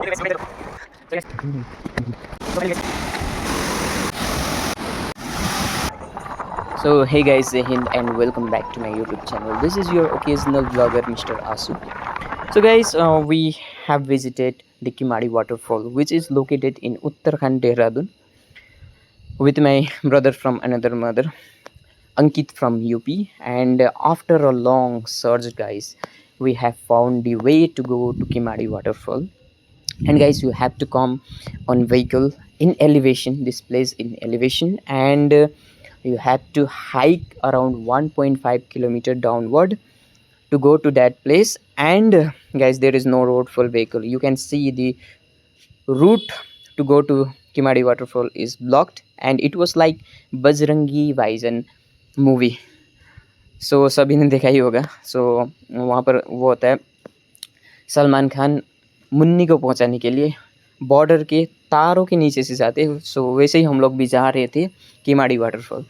So hey guys, Jai Hind and welcome back to my YouTube channel. This is your occasional vlogger Mr. Asu. So guys, we have visited the Kimadi waterfall, which is located in Uttarakhand, Dehradun, with my brother from another mother, Ankit from UP. And after a long search guys, we have found the way to go to Kimadi waterfall. And guys, you have to come on vehicle in elevation, this place in elevation, and you have to hike around 1.5 kilometer downward to go to that place. And guys, there is no road for vehicle. You can see the route to go to Kimadi waterfall is blocked, and it was like Bajrangi Bhaijaan movie. सो सभी ने देखा ही होगा. सो वहाँ पर वो होता है, सलमान खान मुन्नी को पहुँचाने के लिए बॉर्डर के तारों के नीचे से जाते. सो वैसे ही हम लोग भी जा रहे थे Kimadi waterfall.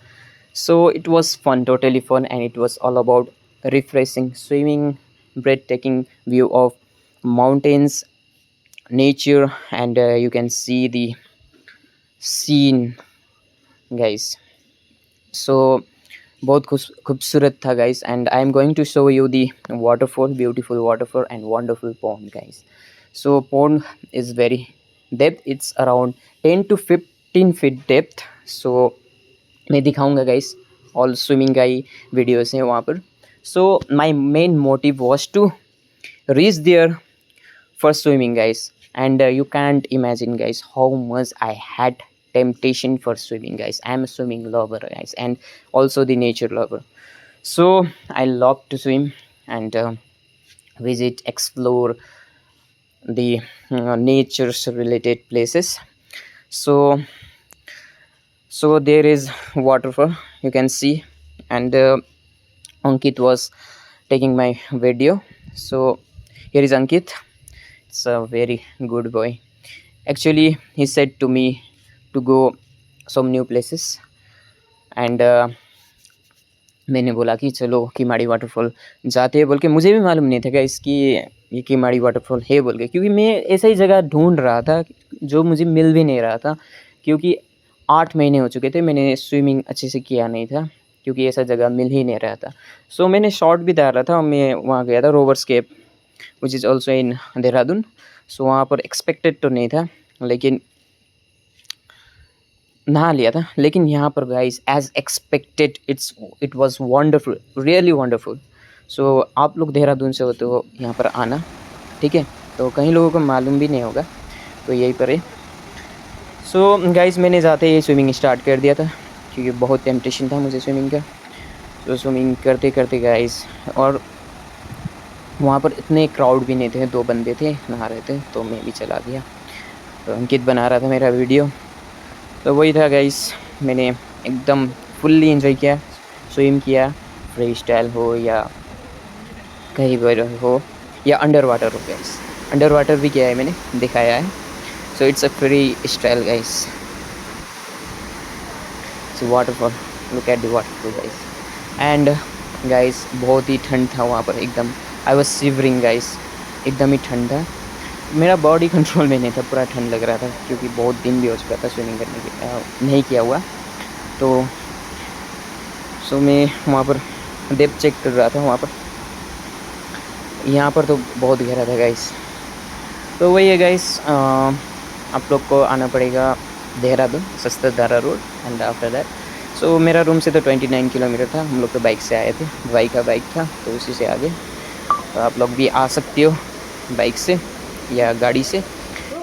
So it was fun, totally fun, and it was all about refreshing, swimming, breathtaking view of mountains, nature, and you can see the scene guys. So बहुत खूबसूरत था guys, and I am going to show you the waterfall, beautiful waterfall and wonderful pond guys. So pond is very depth, it's around 10 to 15 feet depth. So मैं दिखाऊंगा guys, all swimming का ही videos हैं वहाँ पर. So my main motive was to reach there for swimming guys, and you can't imagine guys how much I had temptation for swimming guys. I am a swimming lover guys, and also the nature lover. So I love to swim and visit, explore the nature's related places. So there is waterfall, you can see, and Ankit was taking my video. So here is Ankit. It's a very good boy. Actually, he said to me to go some new places, and मैंने बोला कि चलो Kimadi waterfall जाते हैं बोल के. मुझे भी मालूम नहीं था कि इसकी ये किमाड़ी वाटरफॉल है बोल के, क्योंकि मैं ऐसा ही जगह ढूंढ रहा था जो मुझे मिल भी नहीं रहा था, क्योंकि 8 महीने हो चुके थे मैंने स्विमिंग अच्छे से किया नहीं था, क्योंकि ऐसा जगह मिल ही नहीं रहा था. सो मैंने शॉर्ट भी डाला था, मैं वहाँ गया था Robbers Cave which is also in Dehradun. So वहाँ पर एक्सपेक्टेड तो नहीं था, लेकिन नहा लिया था. लेकिन यहाँ पर guys as expected it was wonderful, really wonderful. So आप लोग देहरादून से होते हो यहाँ पर आना, ठीक है. तो कई लोगों को मालूम भी नहीं होगा, तो यहीं पर है. सो गाइस मैंने जाते ही स्विमिंग स्टार्ट कर दिया था, क्योंकि बहुत टेम्पटेशन था मुझे स्विमिंग का. तो स्विमिंग करते करते गाइस, और वहाँ पर इतने क्राउड भी नहीं थे, 2 बंदे थे नहा रहे थे, तो मैं भी चला गया. तो अंकित बना रहा था मेरा वीडियो. तो वही था गाइस, मैंने एकदम फुल्ली एंजॉय किया, स्विम किया, फ्री स्टाइल हो या कहीं पर हो या अंडर वाटर हो गाइस. अंडर वाटर भी किया है मैंने, दिखाया है. So it's a free style guys. Waterfall, look at the waterfall guys. And guys बहुत ही ठंड था वहाँ पर, एकदम आई वाज शिवरिंग गाइस, एकदम ही ठंड था. मेरा बॉडी कंट्रोल में नहीं था, पूरा ठंड लग रहा था, क्योंकि बहुत दिन भी हो चुका था स्विमिंग करने की नहीं किया हुआ. तो सो मैं वहाँ पर डेप्थ चेक कर रहा था वहाँ पर. यहाँ पर तो बहुत गहरा था गाइस. तो वही है गाइस, आप लोग को आना पड़ेगा Dehradun, Sahastradhara road, and after that. So मेरा रूम से तो 29 किलोमीटर था. हम लोग तो बाइक से आए थे, भाई का बाइक था, तो उसी से आगे. तो आप लोग भी आ सकते हो बाइक से या गाड़ी से.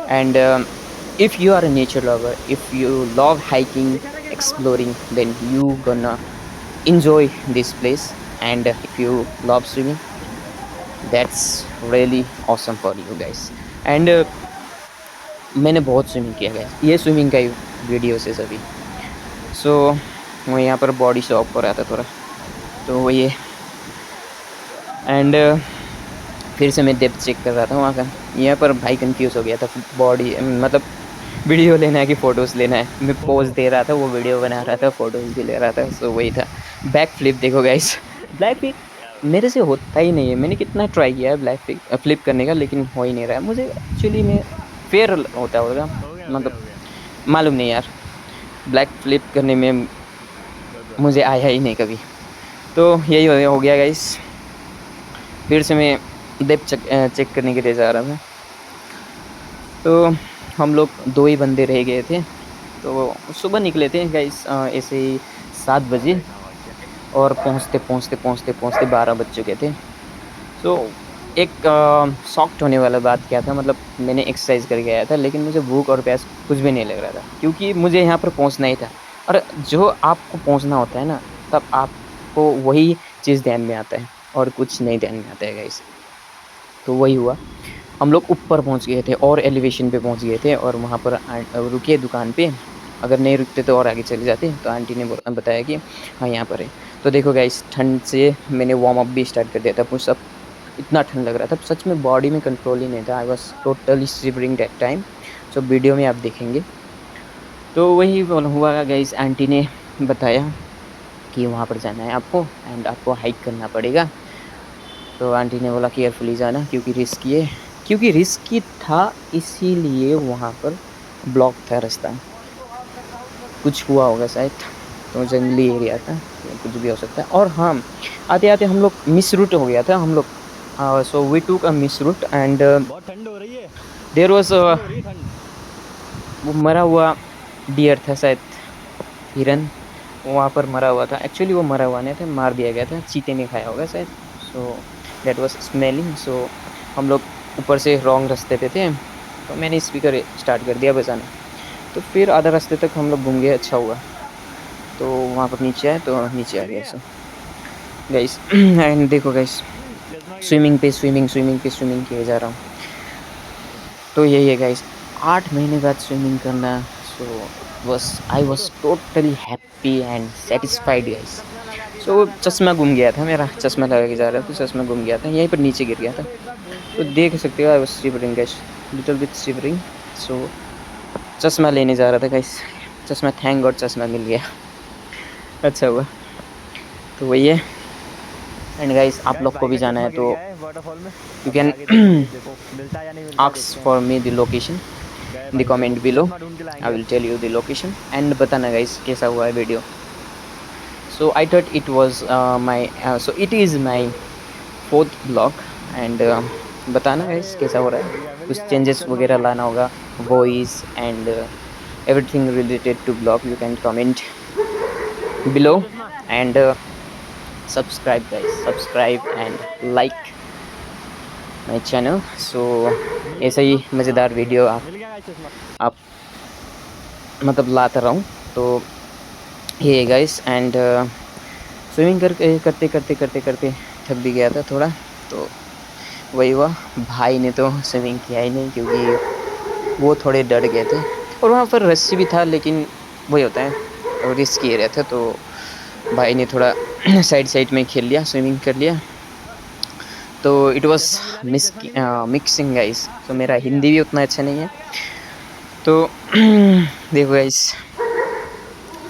And if you are a nature lover, if you love hiking, exploring, then you gonna enjoy this place. And if you love swimming, that's really awesome for you guys. And मैंने बहुत swimming किया गया, ये swimming का ही video से सभी. सो मैं यहाँ पर बॉडी शो ऑफ हो रहा था थोड़ा, तो वो ये. एंड फिर से मैं डेप्थ चेक कर रहा था वहाँ का. यहाँ पर भाई कंफ्यूज हो गया था, बॉडी मतलब वीडियो लेना है कि फ़ोटोज़ लेना है. मैं पोज दे रहा था, वो वीडियो बना रहा था, फ़ोटोज़ भी ले रहा था. सो वही था. बैक फ्लिप देखो गाइस, ब्लैक फ्लिप मेरे से होता ही नहीं है. मैंने कितना ट्राई किया है ब्लैक फ्लिप करने का, लेकिन हो ही नहीं रहा है मुझे. एक्चुअली मैं फेयर होता होगा, मतलब मालूम नहीं यार, ब्लैक फ्लिप करने में मुझे आया ही नहीं कभी। तो यही हो गया गाइस। फिर से मैं डेप चेक करने के लिए जा रहा था। तो हम लोग 2 ही बंदे रह गए थे। तो सुबह निकले थे गाइस ऐसे ही 7 बजे, और पहुँचते 12 बज चुके थे। सो एक शॉक्ड होने वाला बात क्या था, मतलब मैंने एक्सरसाइज करके आया था, लेकिन मुझे भूख और प्यास कुछ भी नहीं लग रहा था, क्योंकि मुझे यहाँ पर पहुँचना ही था। और जो आपको पहुँचना होता है ना, तब आपको वही चीज़ ध्यान में आता है और कुछ नहीं ध्यान में आता है गाइस। तो वही हुआ, हम लोग ऊपर पहुँच गए थे और एलिवेशन पे पहुँच गए थे, और वहाँ पर रुके दुकान पे। अगर नहीं रुकते तो और आगे चले जाते। तो आंटी ने बताया कि हाँ यहाँ पर है। तो देखो गाइस, ठंड से मैंने वार्म अप भी स्टार्ट कर दिया था, पुशअप। इतना ठंड लग रहा था, सच में बॉडी में कंट्रोल ही नहीं था। I was totally shivering that time. So video में आप देखेंगे। तो वही हुआ गाइस, आंटी ने बताया कि वहाँ पर जाना है आपको, एंड आपको हाइक करना पड़ेगा। तो आंटी ने बोला केयरफुली जाना, क्योंकि रिस्की है। क्योंकि रिस्की था इसीलिए वहाँ पर ब्लॉक था रास्ता, कुछ हुआ होगा शायद। तो जंगली एरिया था, तो कुछ भी हो सकता है। और हाँ, आते आते हम लोग मिस रूट हो गया था हम लोग। सो वी टूक अ मिस रूट, एंड बहुत ठंड हो रही है, देयर वाज हो रही है ठंड। वो मरा हुआ डियर था शायद, हिरन वहाँ पर मरा हुआ था। एक्चुअली वो मरा हुआ नहीं था, मार दिया गया था, चीते ने खाया होगा शायद। So that was smelling. So हम लोग ऊपर से रॉन्ग रास्ते पे थे, तो मैंने स्पीकर स्टार्ट कर दिया बजाना। तो फिर आधा रास्ते तक हम लोग घूम गए, अच्छा हुआ। तो वहाँ पर नीचे आए, तो नीचे आ गया सो गाइस। एंड देखो गाइस, स्विमिंग किए जा रहा हूँ। तो यही है गाइस, 8 महीने बाद स्विमिंग करना। सो बस I was totally happy and satisfied guys. So चश्मा गुम गया था मेरा, चश्मा लगा के जा रहा था, तो चश्मा गुम गया था, यहीं पर नीचे गिर गया था। तो देख सकते हो I was shivering guys, little bit shivering. So चश्मा लेने जा रहा था गाइस, चश्मा, थैंक गॉड चश्मा मिल गया। अच्छा हुआ। तो वही है। एंड गाइस, आप लोग को भी जाना है तो वाटरफॉल में यू अभी कैन आगे देखेंगे, देखो मिलता है या नहीं मिलता है, ask देखते हैं। for me the location गए in the भाई, comment चलो below. चश्मा ढूंढ के I लाएंगे अब। will tell you the location and बताना guys कैसा हुआ है video. So I thought it was so it is my fourth vlog, and बताना guys कैसा हो रहा है, मिल कुछ गया गाइस, चेंजेस चश्मा वगैरह मिल गया। लाना होगा, voice and everything related to vlog, you can comment below, लो चश्मा। and subscribe guys, subscribe and like my channel. So मिल गया ऐसा ही चश्मा, हाँ मज़ेदार वीडियो मिल गया गाइस चश्मा। आप मतलब लाता रहूँ। तो ये गाइस, एंड स्विमिंग करते थक भी गया था थोड़ा। तो वही हुआ, भाई ने तो स्विमिंग किया ही नहीं, क्योंकि वो थोड़े डर गए थे। और वहाँ पर रस्सी भी था, लेकिन वही होता है, रिस्की एरिया था। तो भाई ने थोड़ा साइड साइड में खेल लिया, स्विमिंग कर लिया। तो इट वाज चश्मा मिला नहीं, चश्मा नहीं मिला। मिक्सिंग गाइस, तो मेरा मिल गया। हिंदी भी उतना अच्छा नहीं है। तो देखो गाइस,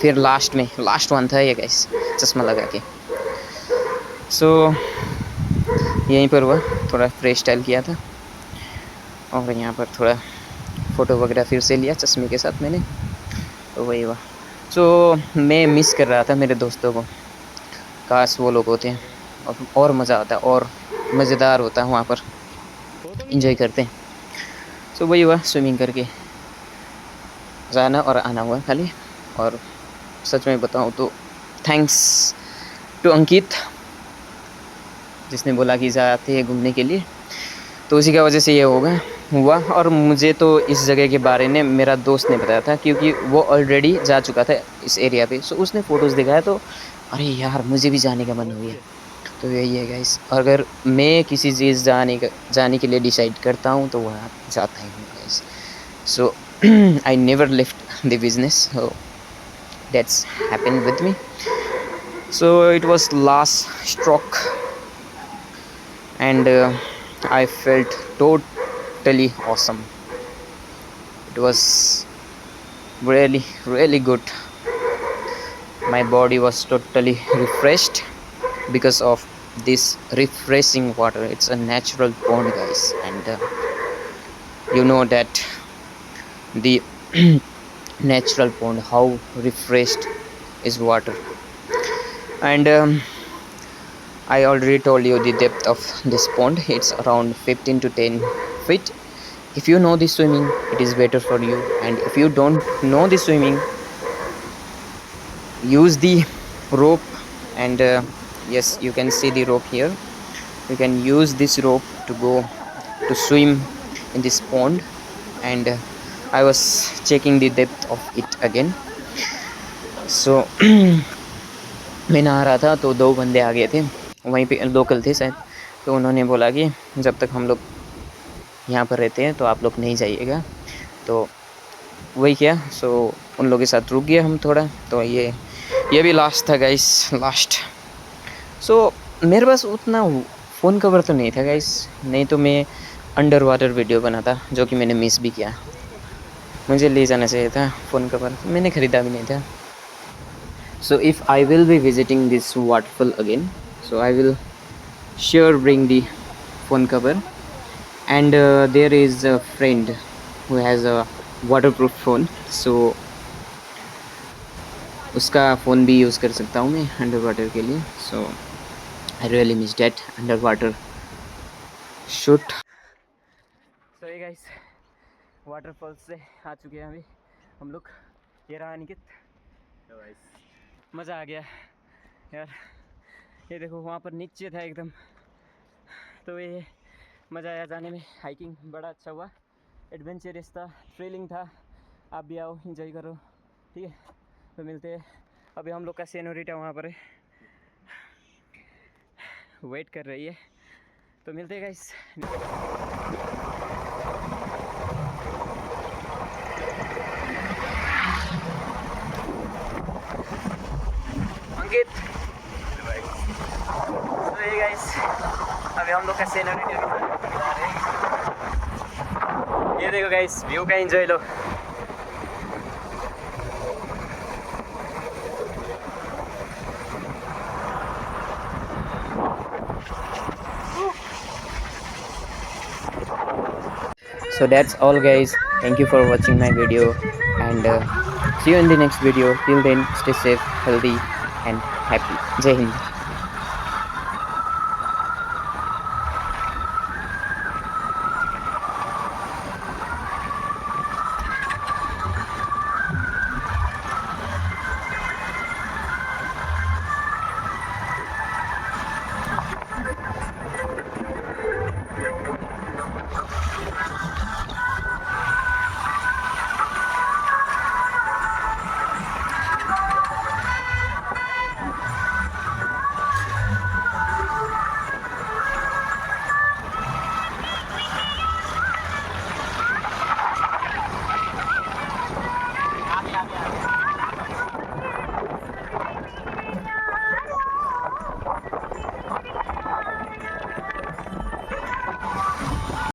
फिर लास्ट वन था ये गाइस, चश्मा लगा के। सो यहीं पर हुआ, थोड़ा फ्री स्टाइल किया था, और यहाँ पर थोड़ा फ़ोटो वगैरह फिर से लिया चश्मे के साथ मैंने। तो वही हुआ। सो मैं मिस कर रहा था मेरे दोस्तों को, काश वो लोग होते हैं, और मज़ा आता, और मज़ेदार होता है वहाँ पर, फोटो भी इंजॉय ले। करते हैं। सो वही हुआ, स्विमिंग करके जाना और आना हुआ खाली। और सच में बताऊँ तो थैंक्स टू अंकित, जिसने बोला कि जाते हैं घूमने के लिए। तो उसी की वजह से ये हुआ। और मुझे तो इस जगह के बारे में मेरा दोस्त ने बताया था, क्योंकि वो ऑलरेडी जा चुका था इस एरिया पे। सो उसने फ़ोटोज़ दिखाया, तो अरे यार मुझे भी जाने का मन हो गया। तो यही है गाइस, अगर मैं किसी चीज़ जाने के लिए डिसाइड करता हूँ, तो वहाँ जाता ही हूँ guys. So I never left the business, so that's happened with me. So it was last stroke, and I felt totally awesome. It was really good. My body was totally refreshed because of this refreshing water. It's a natural pond guys, and you know that the natural pond, how refreshed is water. And I already told you the depth of this pond. It's around 15 to 10 feet. If you know the swimming, it is better for you, and if you don't know the swimming, use the rope. And yes, you can see the rope here. You can use this rope to go to swim in this pond. And I was checking the depth of it again. So मैं नहा रहा था तो दो बंदे आ गए थे, वहीं पे लोकल थे शायद, तो उन्होंने बोला कि जब तक हम लोग यहाँ पर रहते हैं तो आप लोग नहीं जाइएगा, तो वही किया। सो उन लोगों के साथ रुक गया हम थोड़ा। तो ये भी लास्ट था गाइस, लास्ट। सो मेरे पास उतना फ़ोन कवर तो नहीं था गाइस, नहीं तो मैं अंडर वाटर वीडियो बनाता, जो कि मैंने मिस भी किया। मुझे ले जाना चाहिए था फ़ोन कवर, मैंने ख़रीदा भी नहीं था। So if I will be visiting this waterfall again, so I will sure bring the phone cover. And there is a friend who has a waterproof phone, so उसका फ़ोन भी use कर सकता हूँ मैं अंडर वाटर के लिए। So I really miss that under water shoot. So ये guys, waterfall से आ चुके हैं अभी हम लोग। ये रहा निकित, मज़ा आ गया यार। ये देखो वहाँ पर नीचे था एकदम, तो ये मज़ा आया जाने में। हाइकिंग बड़ा अच्छा हुआ, एडवेंचरस था, थ्रिलिंग था। आप भी आओ, एंजॉय करो, ठीक है। तो मिलते हैं, अभी हम लोग का सेनोरिटा वहाँ पर है, वेट कर रही है, तो मिलते हैं गाइस। अंकित, तो ये गाइस अभी हम लोग का सेनोरिटा जा रहे हैं। ये देखो गाइस, व्यू का enjoy low. So that's all guys, thank you for watching my video, and see you in the next video. Till then, stay safe, healthy and happy. Jai Hind.